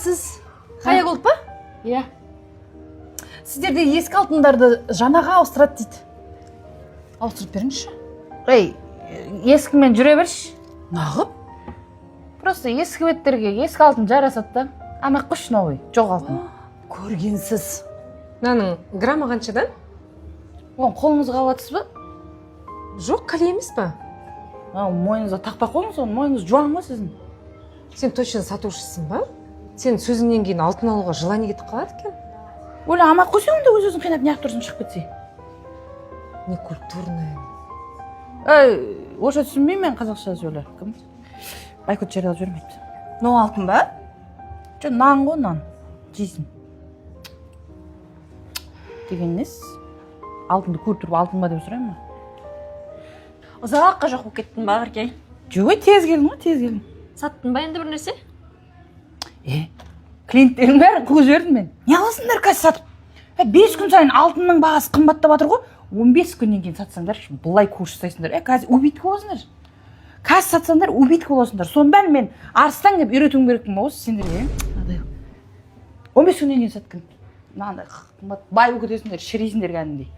саламатсыз. Қая болып па? Иә. Сіздерде ескі алтындарды жаңаға ауыстырады дейді. Ауыстырып беріңізші. Ей, ескімен жүре берші. Нағып? Просто ескі беттерге ескі алтын жарасады да. Ана құш новый, жоқ алтын. Көргенсіз. Мынаның граммы қаншадан? Оң қолыңызға алатсыз ба? Жоқ, қалай емес па? Мойныңызға тақпай қойыңыз, оны мойныңыз жуан ғой сіздің. Сен точно сатушысың ба? Сен сөзіңнен кейін алтын алуға желание кетіп қалады екен. Өлі амақ қойсаң онда өз-өзің қинап неғып тұрсың шығып кетсе. Не культурная. Орысша түсінбеймін мен қазақша сөйле. Кім? Байкөт жариялап жібермейді. Но алтын ба? Жоқ, нан ғой, нан. Жейсің. Деген нес? Алтынды көріп тұрып алтын ба деп сұраймын ба? Ұзаққа жоқ болып кеттің ба, Ғыркей? Жоқ, тез келдің ғой, тез келдің. Саттың ба енді бір нәрсе? Клиенттердің бәрін қуып жібердім мен. Не аласыңдар қазір сатып? 5 күн сайын алтынның бағасы қымбаттап жатыр ғой. 15 күннен кейін сатсаңдар, бұлай курс жасайсыңдар. Қазір убитка боласыңдар. Қазір сатсаңдар, убитка боласыңдар. Соның бәрін мен арыстан деп үйретуім керекпін ба осы сендерге? 15 күннен кейін саткын. Мынандай қымбат бай болып кетесіңдер, шірейсіңдер кәдімгідей.